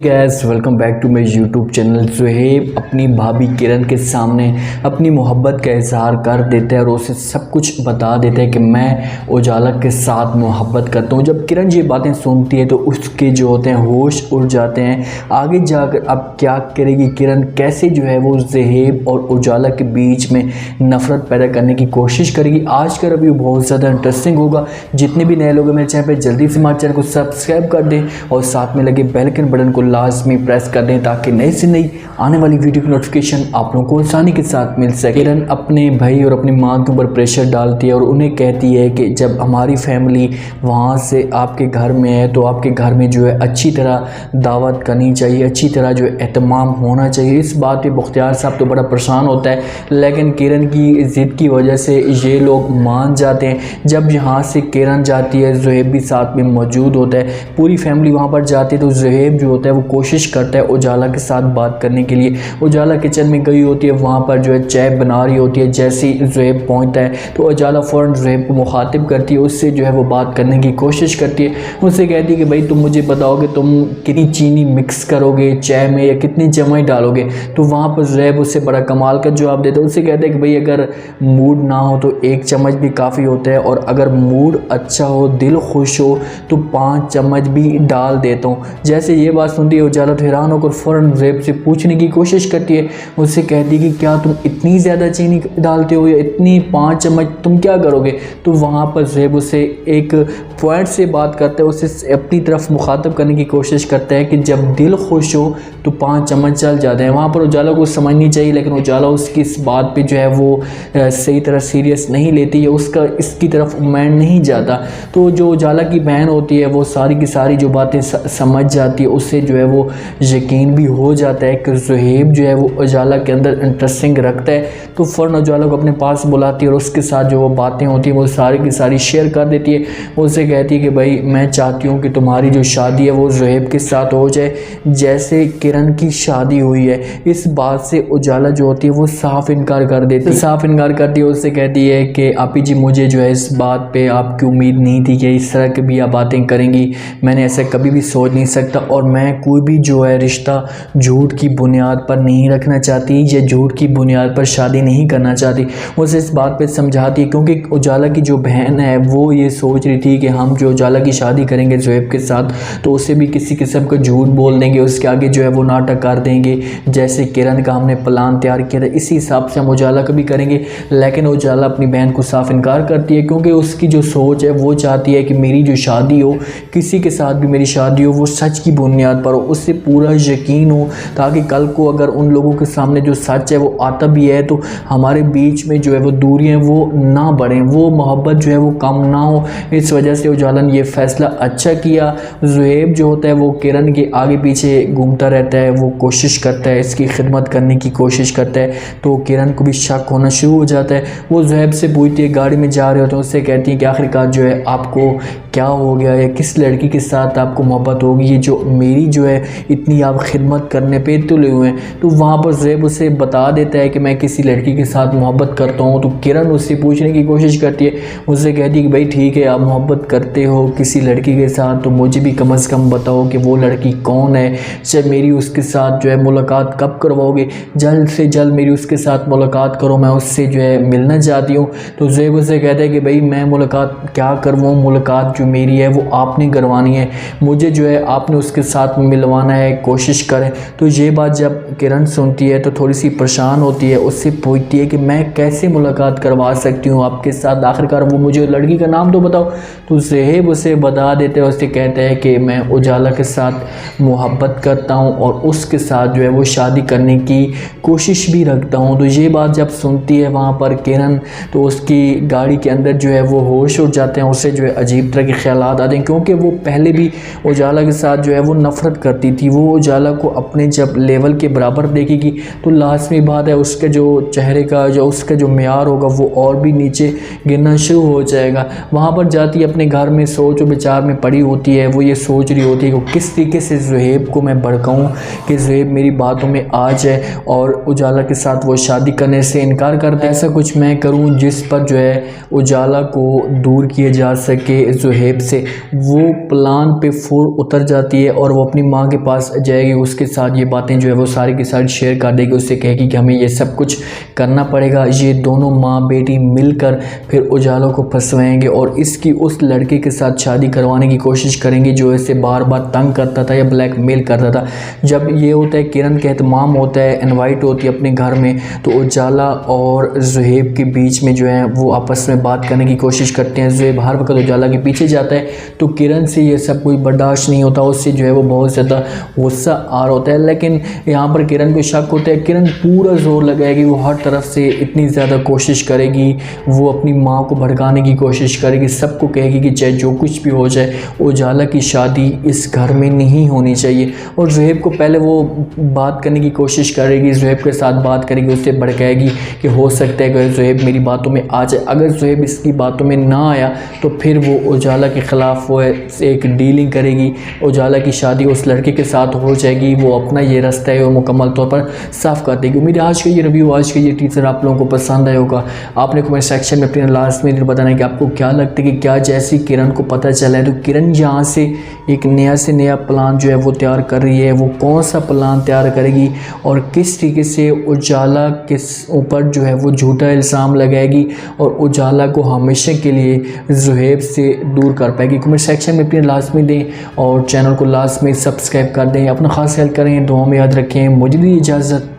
Gas welcome back to my YouTube channel. Zuhaib अपनी भाभी किरण के सामने अपनी मोहब्बत का इजहार कर देता है और उसे सब कुछ बता देता है कि मैं उजाला के साथ मोहब्बत करता हूँ। जब किरण ये बातें सुनती है तो उसके जो होते हैं होश उड़ जाते हैं। आगे जाकर अब क्या करेगी किरण, कैसे जो है वो ज़ुहैब और उजाला के बीच में नफ़रत पैदा करने की कोशिश करेगी। आज का रिव्यू बहुत ज़्यादा इंटरेस्टिंग होगा। जितने भी नए लोग हैं मेरे चैनल पर जल्दी से हमारे चैनल को सब्सक्राइब कर दें और साथ में लगे बेल के बटन को लाजमी प्रेस कर दें ताकि नई से नई आने वाली वीडियो की नोटिफिकेशन आप लोगों को आसानी के साथ मिल सके। किरण अपने भाई और अपनी माँ के ऊपर प्रेशर डालती है और उन्हें कहती है कि जब हमारी फैमिली वहाँ से आपके घर में है तो आपके घर में जो है अच्छी तरह दावत करनी चाहिए, अच्छी तरह जो है एहतमाम होना चाहिए। इस बात पे बख्तियार साहब तो बड़ा परेशान होता है, लेकिन किरण की ज़िद की वजह से ये लोग मान जाते हैं। जब यहाँ से किरण जाती है ज़ुहैब भी साथ में मौजूद होता है, पूरी फैमिली वहाँ पर जाती है तो ज़ुहैब जो होता है वो कोशिश करता है उजाला के साथ बात करने के लिए। उजाला किचन में गई होती है, वहाँ पर जो है चाय बना रही होती है। जैसे ही ज़ुहैब पहुँचता है तो उजाला फ़ौरन ज़ुहैब को मुखातिब करती है, उससे जो है वो बात करने की कोशिश करती है। उससे कहती है कि भाई तुम मुझे बताओगे तुम कितनी चीनी मिक्स करोगे चाय में या कितनी चम्मच डालोगे। तो वहाँ पर ज़ुहैब उससे बड़ा कमाल का जवाब देता है। उससे कहता है कि भाई अगर मूड ना हो तो 1 चम्मच भी काफ़ी होता है और अगर मूड अच्छा हो, दिल खुश हो तो 5 चम्मच भी डाल देता हूँ। जैसे ये बात सुनती है उजाला तो हैरान होकर फ़ौरन ज़ुहैब से पूछने की कोशिश करती है। उससे कहती है कि क्या तुम इतनी ज़्यादा चीनी डालते हो या इतनी 5 चम्मच तुम क्या करोगे। तो वहाँ पर ज़ुहैब उससे एक पॉइंट से बात करता है, उसे अपनी तरफ मुखातब करने की कोशिश करता है कि जब दिल खुश हो तो 5 चम्मच चल जाते हैं। वहाँ पर उजाला को समझनी चाहिए, लेकिन उजाला उसकी इस बात पे जो है वो सही तरह सीरियस नहीं लेती है, उसका इसकी तरफ माइंड नहीं जाता। तो जो उजाला की बहन होती है वो सारी की सारी जो बातें समझ जाती है, उससे जो है वो यकीन भी हो जाता है कि ज़ुहैब जो है वो उजाला के अंदर इंटरेस्टिंग रखता है। तो फ़ौरन उजाला को अपने पास बुलाती है और उसके साथ जो वो बातें होती हैं वो सारी की सारी शेयर कर देती है। उससे कहती है कि भाई मैं चाहती हूँ कि तुम्हारी जो शादी है वो ज़ुहैब के साथ हो जाए जैसे किरण की शादी हुई है। इस बात से उजाला जो होती है वो साफ़ इनकार कर देती है, साफ़ इनकार करती है। उससे कहती है कि आपी जी मुझे जो है इस बात पे आपकी उम्मीद नहीं थी कि इस तरह की भी आप बातें करेंगी, मैंने ऐसा कभी भी सोच नहीं सकता और मैं कोई भी जो है रिश्ता झूठ की बुनियाद पर नहीं रखना चाहती या झूठ की बुनियाद पर शादी नहीं करना चाहती। उसे इस बात पे समझाती है क्योंकि उजाला की जो बहन है वो ये सोच रही थी कि हम जो उजाला की शादी करेंगे ज़ुहैब के साथ तो उसे भी किसी किस्म का झूठ बोल देंगे, उसके आगे जो है वो नाटक कर देंगे जैसे किरण का हमने प्लान तैयार किया था इसी हिसाब से हम उजाला का भी करेंगे। लेकिन उजाला अपनी बहन को साफ इनकार करती है क्योंकि उसकी जो सोच है वो चाहती है कि मेरी जो शादी हो, किसी के साथ भी मेरी शादी हो, वो सच की बुनियाद पर हो, उससे पूरा यकीन हो ताकि कल को अगर उन लोगों के सामने जो सच है वो आता भी है तो हमारे बीच में जो है वो दूरियां वो ना बढ़ें, वो मोहब्बत जो है वो कम ना हो। इस वजह से उजाला ने ये फ़ैसला अच्छा किया। ज़ुहैब जो होता है वो किरण के आगे पीछे घूमता रहता है, वो कोशिश करता है इसकी खिदमत करने की कोशिश करता है। तो किरण को भी शक होना शुरू हो जाता है। वो ज़ुहैब से पूछती है, गाड़ी में जा रहे होते हैं, उससे कहती है कि आखिरकार जो है आपको क्या हो गया है, किस लड़की के साथ आपको मोहब्बत होगी, ये जो मेरी जो है इतनी आप खिदमत करने पे तुले हुए हैं। तो वहाँ पर ज़ुहैब उसे बता देता है कि मैं किसी लड़की के साथ मोहब्बत करता हूँ। तो किरण उससे पूछने की कोशिश करती है, उससे कहती है कि भाई ठीक है आप मोहब्बत करते हो किसी लड़की के साथ तो मुझे भी कम से कम बताओ कि वो लड़की कौन है, चाहे मेरी उसके साथ जो है मुलाकात कब करवाओगे, जल्द से जल्द मेरी उसके साथ मुलाकात करो, मैं उससे जो है मिलना चाहती हूँ। तो ज़ुहैब उससे कहता है कि भाई मैं मुलाकात क्या करवाऊँ, मुलाकात जो मेरी है वो आपने करवानी है, मुझे जो है आपने उसके साथ मिलवाना है, कोशिश करें। तो ये बात जब किरण सुनती है तो थोड़ी सी परेशान होती है, उससे पूछती है कि मैं कैसे मुलाकात करवा सकती हूँ आपके साथ, आखिरकार वो मुझे लड़की का नाम तो बताओ। तो ज़ुहैब उसे बता देते हैं, उससे कहता है कि मैं उजाला के साथ मोहब्बत करता हूँ और उसके साथ जो है वो शादी करने की कोशिश भी रखता हूँ। तो ये बात जब सुनती है वहाँ पर किरण तो उसकी गाड़ी के अंदर जो है वो होश उड़ जाते हैं, उससे जो है अजीब तरह के ख्यालात आते हैं क्योंकि वो पहले भी उजाला के साथ जो है वो नफ़रत करती थी। वो उजाला को अपने जब लेवल के बराबर देखेगी तो लाजमी बात है उसके जो चेहरे का जो उसका जो मेयार होगा वो और भी नीचे गिरना शुरू हो जाएगा। वहाँ पर जाती है अपने घर में सोच और विचार में पड़ी होती है, वो ये सोच रही होती है कि किस तरीके से ज़ुहैब को मैं भड़काऊँ कि ज़ुहैब मेरी बातों में आ जाए और उजाला के साथ वो शादी करने से इनकार कर दे। ऐसा कुछ मैं करूं जिस पर जो है उजाला को दूर किया जा सके ज़ुहैब से। वो प्लान पे फौर उतर जाती है और वो अपनी माँ के पास जाएगी, उसके साथ ये बातें जो है वो सारी की सारी शेयर कर देगी। उससे कहेगी कि हमें ये सब कुछ करना पड़ेगा। ये दोनों माँ बेटी मिलकर फिर उजाला को फंसवाएंगे और इसकी उस लड़के के साथ शादी करवाने की कोशिश करेंगे जो इसे बार बार तंग करता था या ब्लैकमेल करता था। जब ये होता है, किरण का एहतमाम होता है, इनवाइट होती है अपने घर में, तो उजाला और ज़ुहैब के बीच में जो है वो आपस में बात करने की कोशिश करते हैं। ज़ुहैब हर वक्त उजाला के पीछे जाता है तो किरण से ये सब कोई बर्दाश्त नहीं होता, उससे जो है वो बहुत ज़्यादा गुस्सा आ रहा होता है। लेकिन यहाँ पर किरण को शक होता है। किरण पूरा जोर लगाएगी, वो हर तरफ से इतनी ज़्यादा कोशिश करेगी, वो अपनी माँ को भड़काने की कोशिश करेगी, सबको कहेगी कि चाहे जो कुछ भी हो जाए उजाला की शादी इस घर में नहीं होनी चाहिए। और ज़ुहैब को पहले वो बात करने की कोशिश करेगी, ज़ुहैब के साथ बात करेगी, उससे भड़काएगी कि हो सकता है कि ज़ुहैब मेरी बातों में आ जाए। अगर ज़ुहैब इसकी बातों में ना आया तो फिर वो उजाला के ख़िलाफ़ वो एक डीलिंग करेगी, उजाला की शादी उस लड़के के साथ हो जाएगी। वो अपना ये रास्ता है वो मुकम्मल तौर पर साफ़ कर देगी। उम्मीद है आज का ये रिव्यू, आज का ये टीज़र आप लोगों को पसंद आया होगा। आपने कमेंट सेक्शन में अपने लास्ट में बताना है कि आपको क्या लगता है कि क्या जैसी किरण को पता चला है तो किरण यहाँ से एक नया से नया प्लान जो है वो तैयार कर रही है। वो कौन सा प्लान तैयार करेगी और किस तरीके से उजाला के ऊपर जो है वो झूठा इल्ज़ाम लगाएगी और उजाला को हमेशा के लिए ज़ुहैब से दूर कर पाएगी। कमेंट सेक्शन में अपने लास्ट में दें और चैनल को लास्ट में सब्सक्राइब कर दें। अपना खास ख्याल करें, दुआ में याद रखें। मुझे दी इजाज़त,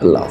अल्लाह।